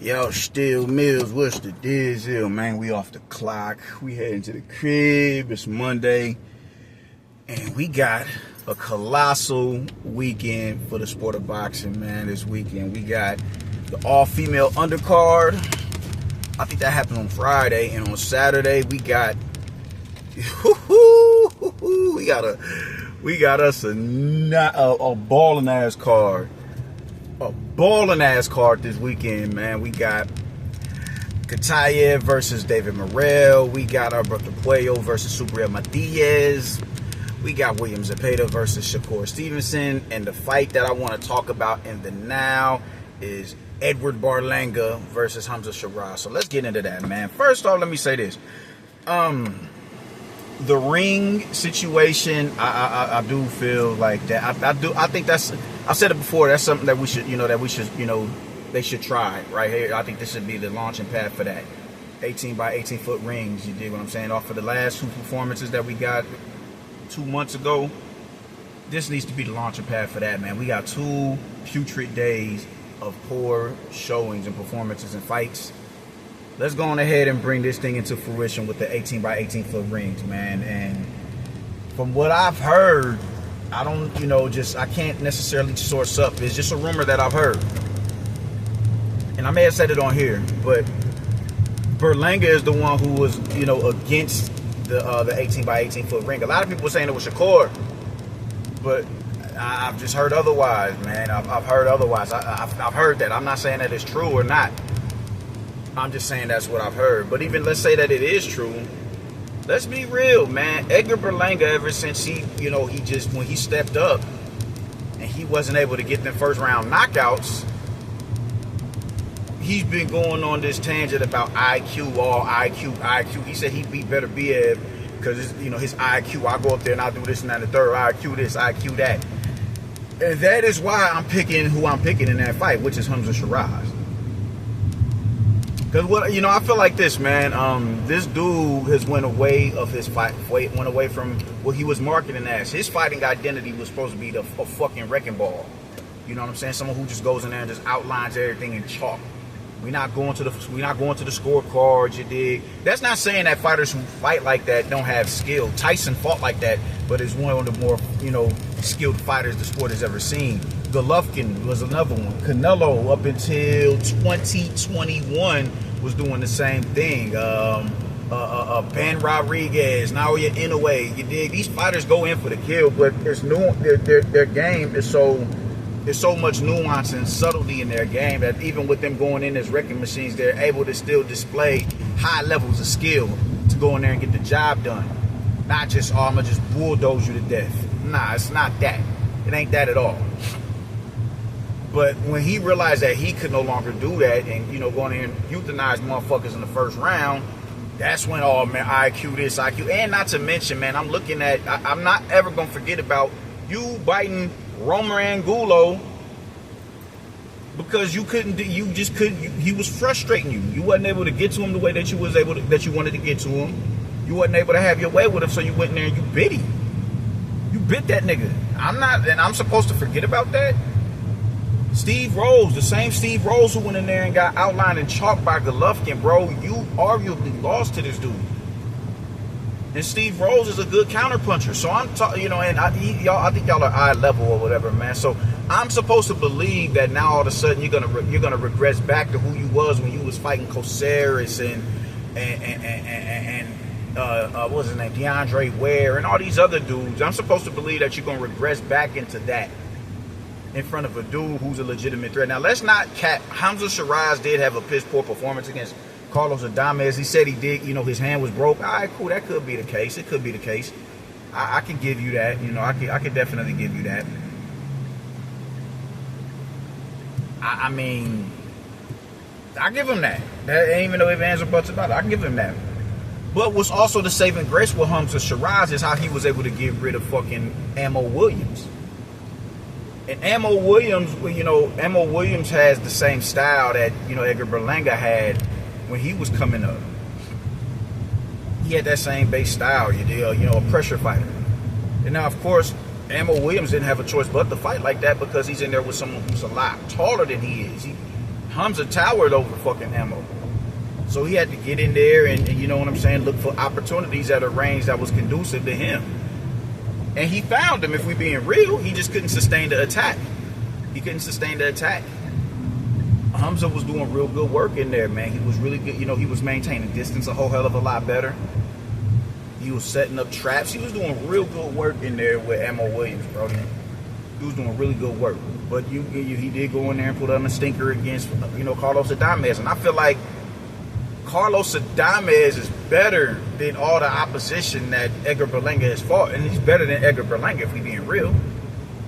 Yo, Still Mills, what's the deal, man? We off the clock. We heading to the crib. It's Monday. And we got a colossal weekend for the sport of boxing, man, this weekend. We got the all-female undercard. I think that happened on Friday. And on Saturday, we got... we got us a balling-ass card. A balling ass card this weekend, man. We got Katayev versus David Morrell. We got Alberto Puello versus Subriel Matias. We got William Zepeda versus Shakur Stevenson. And the fight that I want to talk about in the now is Edward Berlanga versus Hamza. So let's get into that, man. First off, let me say this. The ring situation, I do feel like that. I think that's, I said it before, that's something that we should, they should try right here. I think this should be the launching pad for that. 18 by 18 foot rings, you dig what I'm saying? Off of the last two performances that we got 2 months ago, this needs to be the launching pad for that, man. We got 2 putrid days of poor showings and performances and fights. Let's go on ahead and bring this thing into fruition with the 18 by 18 foot rings, man. And from what I've heard, I don't, I can't necessarily source up. It's just a rumor that I've heard. And I may have said it on here, but Berlanga is the one who was, against the 18 by 18 foot ring. A lot of people were saying it was Shakur, but I've just heard otherwise, man. I've heard otherwise. I've heard that. I'm not saying that it's true or not. I'm just saying that's what I've heard. But even let's say that it is true, let's be real, man. Edgar Berlanga, ever since when he stepped up and he wasn't able to get them first round knockouts, he's been going on this tangent about IQ, all IQ. He said he beat Better Biev because his IQ. I go up there and I do this and that, the third IQ this, IQ that. And that is why I'm picking who I'm picking in that fight, which is Hamza. Because I feel like this, man. This dude has went away from what he was marketing as. His fighting identity was supposed to be a fucking wrecking ball. You know what I'm saying? Someone who just goes in there and just outlines everything in chalk. We're not going to the scorecards, you dig? That's not saying that fighters who fight like that don't have skill. Tyson fought like that, but is one of the more skilled fighters the sport has ever seen. Golovkin was another one. Canelo, up until 2021, was doing the same thing. Ben Rodriguez, Naoya Inoue, you dig? These fighters go in for the kill, but there's their game is so much nuance and subtlety in their game that even with them going in as wrecking machines, they're able to still display high levels of skill to go in there and get the job done. Not just, I'm going to just bulldoze you to death. Nah, it's not that. It ain't that at all. But when he realized that he could no longer do that and, go in there and euthanize motherfuckers in the first round, that's when, oh, man, IQ this, IQ. And not to mention, man, I'm looking at, I'm not ever going to forget about you biting Romer Angulo because he was frustrating you. You wasn't able to get to him the way that you wanted to get to him. You wasn't able to have your way with him, so you went in there and you bit him. You bit that nigga. I'm supposed to forget about that? Steve Rose, the same Steve Rose who went in there and got outlined in chalk by Golovkin, bro, you arguably lost to this dude. And Steve Rose is a good counterpuncher. So I'm talking, and I think y'all are eye level or whatever, man. So I'm supposed to believe that now all of a sudden you're gonna regress back to who you was when you was fighting Coceres and what was his name, DeAndre Ware and all these other dudes. I'm supposed to believe that you're gonna regress back into that in front of a dude who's a legitimate threat. Now let's not cap. Hamza did have a piss poor performance against Carlos Adames. He said he did, his hand was broke. All right, cool. That could be the case. It could be the case. I can give you that. I could definitely give you that. I mean, I give him that. Even though if hands or buts about it, I can give him that. But what's also the saving grace with Hamza is how he was able to get rid of fucking Ammo Williams. And Ammo Williams has the same style that, Edgar Berlanga had when he was coming up. He had that same base style, a pressure fighter. And now, of course, Ammo Williams didn't have a choice but to fight like that because he's in there with someone who's a lot taller than he is. Hamza towered over fucking ammo. So he had to get in there and you know what I'm saying, look for opportunities at a range that was conducive to him. And he found them, if we being real. He just couldn't sustain the attack. He couldn't sustain the attack. Hamza was doing real good work in there, man. He was really good. You know, he was maintaining distance a whole hell of a lot better. He was setting up traps. He was doing real good work in there with Ammo Williams, bro. He was doing really good work. But he did go in there and put on a stinker against, you know, Carlos Adames. And I feel like Carlos Adames is better than all the opposition that Edgar Berlanga has fought. And he's better than Edgar Berlanga, if we being real.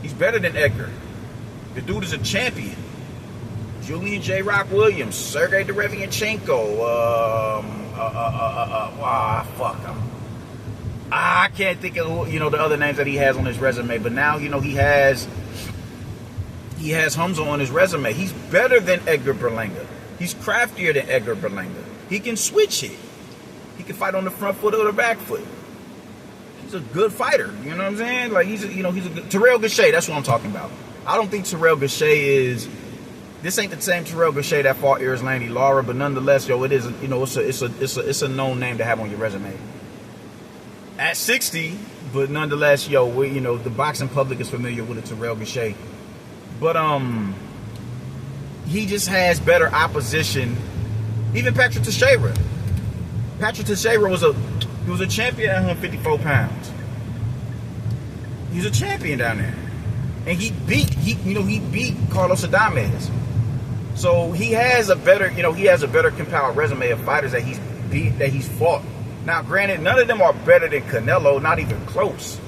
He's better than Edgar. The dude is a champion. Julian J. Rock Williams, Sergey Derevianchenko, I can't think of, you know, the other names that he has on his resume, but now, you know, he has Hamza on his resume. He's better than Edgar Berlanga. He's craftier than Edgar Berlanga. He can switch it. He can fight on the front foot or the back foot. He's a good fighter. You know what I'm saying? Like, he's a good, Terrell Gausha, that's what I'm talking about. I don't think Terrell Gausha is, this ain't the same Terrell Gausha that fought Erislandy Lara, but nonetheless, yo, it is, you know, it's a known name to have on your resume. At 60, but nonetheless, yo, you know, the boxing public is familiar with a Terrell Gausha. But he just has better opposition. Even Patrick Teixeira. Patrick Teixeira was a champion at 154 pounds. He was a champion down there. And he beat Carlos Adames. So he has a better compiled resume of fighters that he's beat, that he's fought. Now, granted, none of them are better than Canelo, not even close.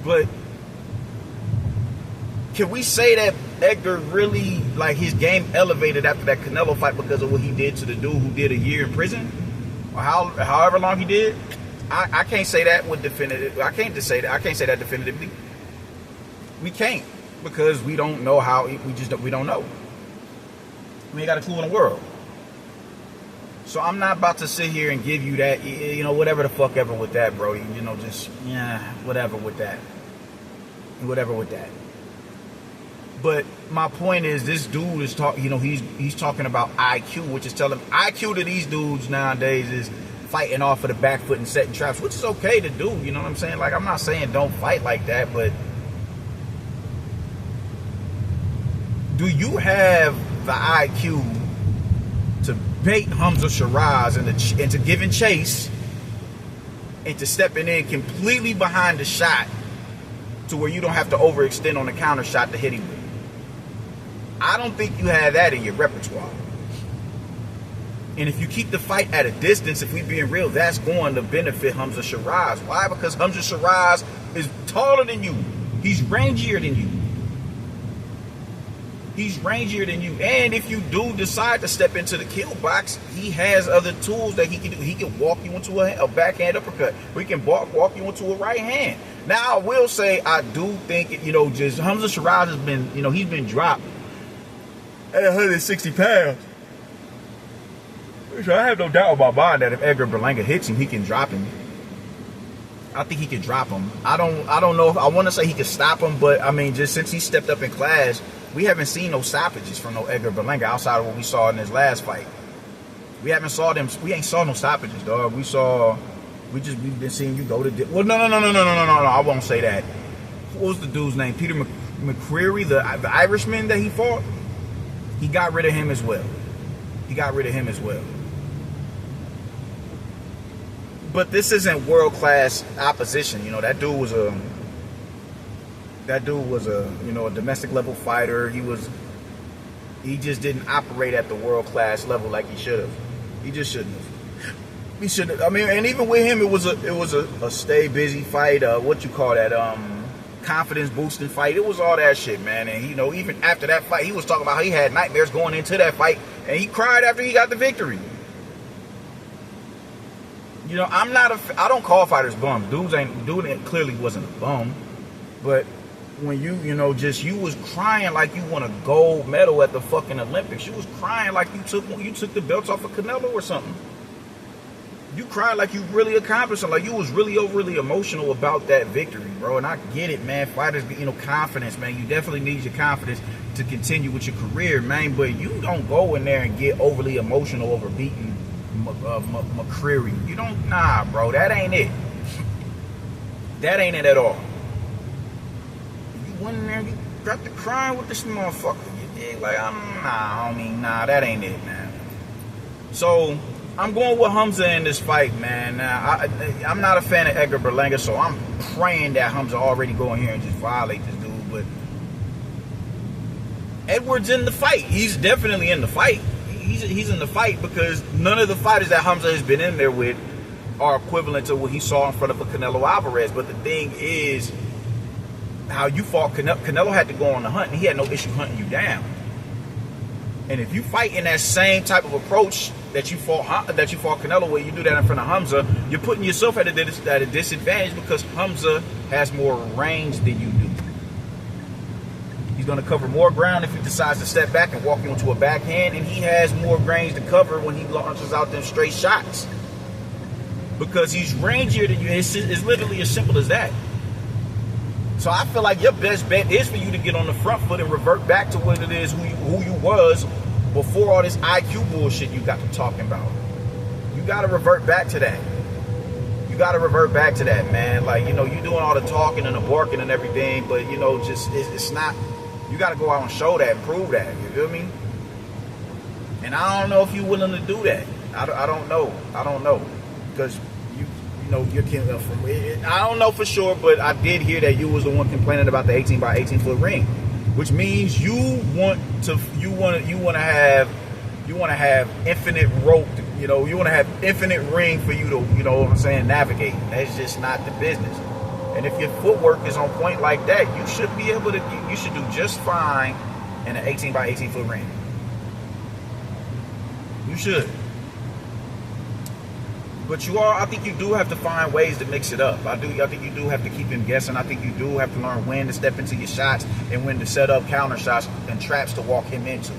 But can we say that Edgar really, like, his game elevated after that Canelo fight because of what he did to the dude who did a year in prison? Or however long he did? I can't say that with definitive. I can't say that definitively. We can't, because we don't know how. We don't know. We ain't got a clue in the world. So I'm not about to sit here and give you that, you know, whatever the fuck ever with that, bro. You know, just, yeah, whatever with that. Whatever with that. But my point is, this dude is talking, you know, he's talking about IQ, which is telling IQ to these dudes nowadays is fighting off of the back foot and setting traps, which is okay to do, you know what I'm saying? Like, I'm not saying don't fight like that, but do you have the IQ to bait Hamza Shiraz and to give him chase and to stepping in completely behind the shot to where you don't have to overextend on the counter shot to hit him with? I don't think you have that in your repertoire. And if you keep the fight at a distance, if we being real, that's going to benefit Hamza Shiraz. Why? Because Hamza Shiraz is taller than you. He's rangier than you. He's rangier than you. And if you do decide to step into the kill box, he has other tools that he can do. He can walk you into a backhand uppercut. Or he can walk you into a right hand. Now, I will say, I do think, you know, just Hamza Shiraz has been, you know, he's been dropped at 160 pounds. So I have no doubt about mind that if Edgar Berlanga hits him, he can drop him. I think he can drop him. I don't know if I want to say he can stop him, but I mean, just since he stepped up in class, we haven't seen no stoppages from no Edgar Berlanga outside of what we saw in his last fight. We ain't saw no stoppages, dog. We've been seeing you go to, well, no, I won't say that. What was the dude's name? Peter McCreary, the Irishman that he fought? He got rid of him as well. But this isn't world-class opposition. You know, that dude was a you know, a domestic level fighter. He just didn't operate at the world-class level like he should have. He just shouldn't have. He shouldn't have. I mean, and even with him, it was a stay busy fight. What you call that? Confidence boosting fight. It was all that shit, man. And you know, even after that fight, he was talking about how he had nightmares going into that fight, and he cried after he got the victory. You know, I don't call fighters bums. Dude clearly wasn't a bum, but when you was crying like you won a gold medal at the fucking Olympics. You was crying like you took the belts off of Canelo or something. You cried like you really accomplished something. Like you was really overly emotional about that victory, bro. And I get it, man. Fighters, confidence, man. You definitely need your confidence to continue with your career, man. But you don't go in there and get overly emotional over beating McCreary. You don't, nah, bro. That ain't it. That ain't it at all. You went in there and you got to crying with this motherfucker. You dig? Like, nah, homie, nah, that ain't it, man. So I'm going with Hamza in this fight, man. Now, I'm not a fan of Edgar Berlanga, so I'm praying that Hamza already go in here and just violate this dude. But Edward's in the fight. He's definitely in the fight. He's in the fight because none of the fighters that Hamza has been in there with are equivalent to what he saw in front of a Canelo Alvarez. But the thing is, how you fought Canelo had to go on the hunt, and he had no issue hunting you down. And if you fight in that same type of approach that you fought Canelo with, you do that in front of Hamza, you're putting yourself at a disadvantage because Hamza has more range than you do. He's going to cover more ground if he decides to step back and walk you into a backhand, and he has more range to cover when he launches out them straight shots. Because he's rangier than you. It's literally as simple as that. So I feel like your best bet is for you to get on the front foot and revert back to what it is, who you was before all this IQ bullshit you got to talking about. You got to revert back to that. You got to revert back to that, man. Like, you doing all the talking and the barking and everything, but, just, it's not, you got to go out and show that and prove that. You feel me? And I don't know if you're willing to do that. I don't know. I don't know. Because, you're from, I don't know for sure, but I did hear that you was the one complaining about the 18 by 18 foot ring. Which means you want to have infinite rope, you want to have infinite ring for you to, navigate. That's just not the business. And if your footwork is on point like that, you should be able to, you should do just fine in an 18 by 18 foot ring. You should. But I think you do have to find ways to mix it up. I think you do have to keep him guessing. I think you do have to learn when to step into your shots and when to set up counter shots and traps to walk him into.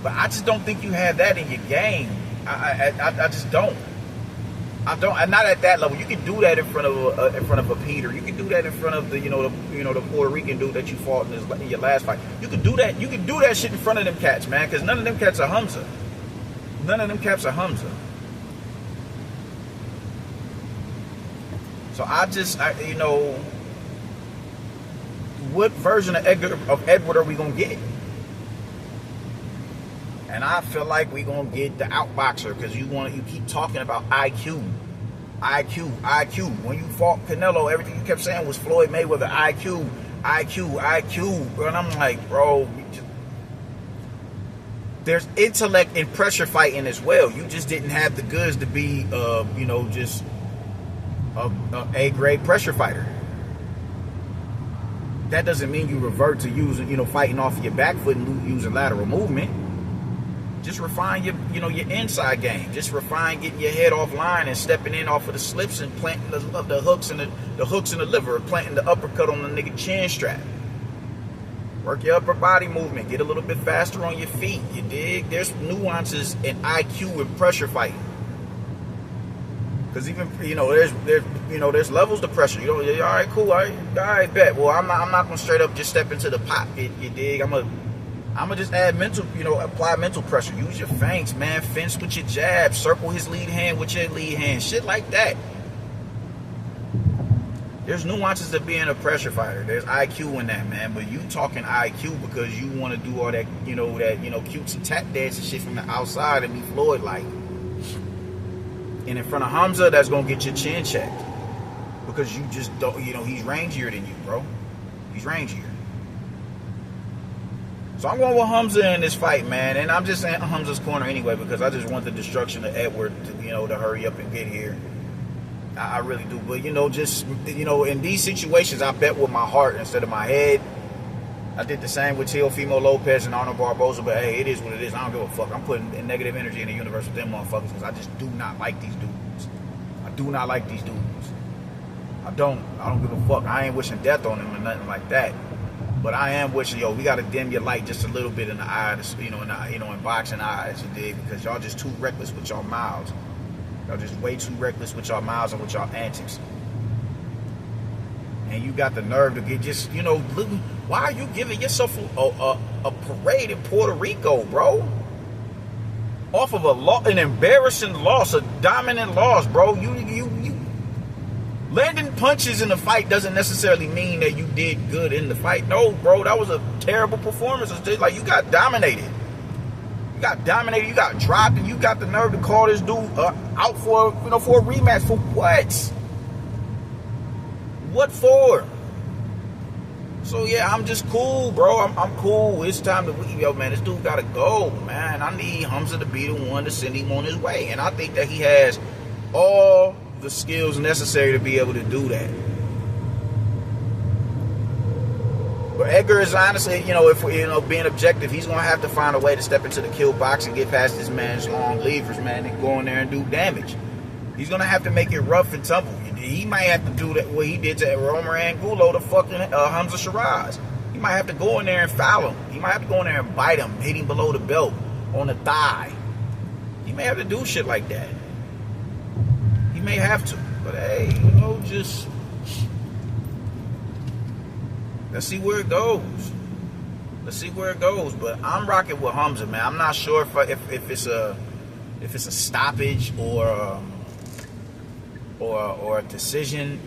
But I just don't think you have that in your game. I just don't. I don't. I'm not at that level. You can do that in front of a Peter. You can do that in front of the the Puerto Rican dude that you fought in your last fight. You can do that. You can do that shit in front of them cats, man. Because none of them cats are Hamza. None of them cats are Hamza. So what version of Edward are we gonna get? And I feel like we gonna get the outboxer because you keep talking about IQ. When you fought Canelo, everything you kept saying was Floyd Mayweather IQ. And I'm like, bro, there's intellect in pressure fighting as well. You just didn't have the goods to be, just a grade pressure fighter. That doesn't mean you revert to using, fighting off of your back foot and using lateral movement. Just refine your inside game. Just refine getting your head offline and stepping in off of the slips and planting the hooks and the hooks in the liver, planting the uppercut on the nigga chin strap. Work your upper body movement. Get a little bit faster on your feet. You dig? There's nuances in IQ and pressure fighting. Because even, there's levels to pressure. All right, cool. All right, bet. Well, I'm not going to straight up just step into the pot. You dig? I'm gonna just add mental, apply mental pressure. Use your feints, man. Fence with your jab. Circle his lead hand with your lead hand. Shit like that. There's nuances to being a pressure fighter. There's IQ in that, man. But you talking IQ because you want to do all that, cutesy tap dance and shit from the outside and be Floyd-like. And in front of Hamza, that's going to get your chin checked. Because you just don't, he's rangier than you, bro. He's rangier. So I'm going with Hamza in this fight, man. And I'm just saying Hamza's corner anyway because I just want the destruction of Edward to hurry up and get here. I really do. But, in these situations, I bet with my heart instead of my head. I did the same with Teofimo Lopez and Arnold Barboza, but hey, it is what it is. I don't give a fuck. I'm putting negative energy in the universe with them motherfuckers because I just do not like these dudes. I do not like these dudes. I don't give a fuck. I ain't wishing death on them or nothing like that. But I am wishing, we got to dim your light just a little bit in the eyes, in boxing eyes, you dig? Because y'all just too reckless with y'all mouths. Y'all just way too reckless with y'all mouths and with y'all antics. And you got the nerve to get just, you know, why are you giving yourself a parade in Puerto Rico, bro? Off of an embarrassing loss, a dominant loss, bro. You landing punches in the fight doesn't necessarily mean that you did good in the fight. No, bro, that was a terrible performance. It's just like you got dominated. You got dominated, you got dropped, and you got the nerve to call this dude out for for a rematch. For what? What for? So yeah, I'm just cool, bro. I'm cool. It's time to leave. Yo, man, this dude gotta go, man. I need Hamza to be the one to send him on his way. And I think that he has all the skills necessary to be able to do that. But Edgar is honestly, if being objective, he's gonna have to find a way to step into the kill box and get past this man's long levers, man, and go in there and do damage. He's gonna have to make it rough and tumble. He might have to do that what he did to Romer Angulo to fucking Hamza Shiraz. He might have to go in there and foul him. He might have to go in there and bite him, hit him below the belt, on the thigh. He may have to do shit like that. He may have to. But hey, just let's see where it goes. Let's see where it goes. But I'm rocking with Hamza, man. I'm not sure if it's a stoppage or a decision.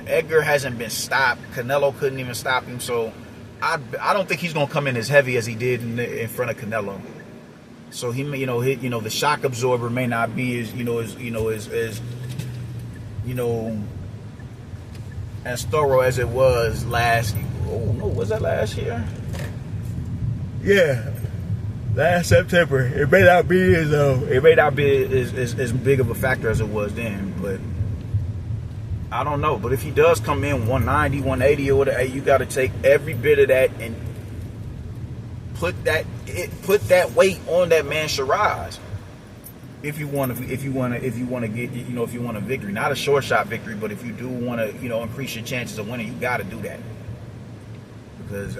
Edgar hasn't been stopped. Canelo couldn't even stop him. So I don't think he's gonna come in as heavy as he did in front of Canelo. So he, the shock absorber may not be as thorough as it was last. Oh no, was that last year? Yeah, last September. It may not be as big of a factor as it was then, but I don't know. But if he does come in 190, 180 or whatever, you got to take every bit of that and put that weight on that man Shiraz. If you want a victory, not a short shot victory, but if you do want to, increase your chances of winning, you got to do that. Because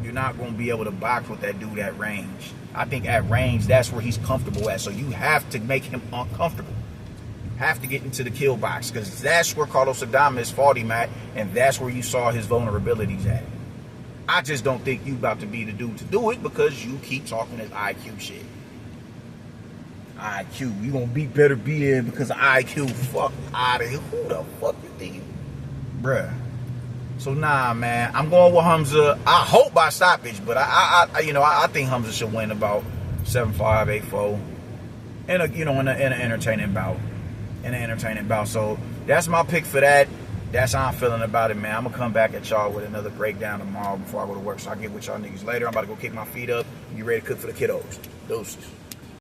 you're not going to be able to box with that dude at range. I think at range, that's where he's comfortable at. So you have to make him uncomfortable. You have to get into the kill box, because that's where Carlos Adames fought him at, and that's where you saw his vulnerabilities at. I just don't think you about to be the dude to do it, because you keep talking this IQ shit. IQ, you gonna beat better BN because of IQ. Fuck out of here. Who the fuck you think? Bruh. So nah, man, I'm going with Hamza. I hope by stoppage, but I think Hamza should win about 7-5, 8-4, in an entertaining bout. So that's my pick for that. That's how I'm feeling about it, man. I'm gonna come back at y'all with another breakdown tomorrow before I go to work. So I'll get with y'all niggas later. I'm about to go kick my feet up and get ready to cook for the kiddos. Doses.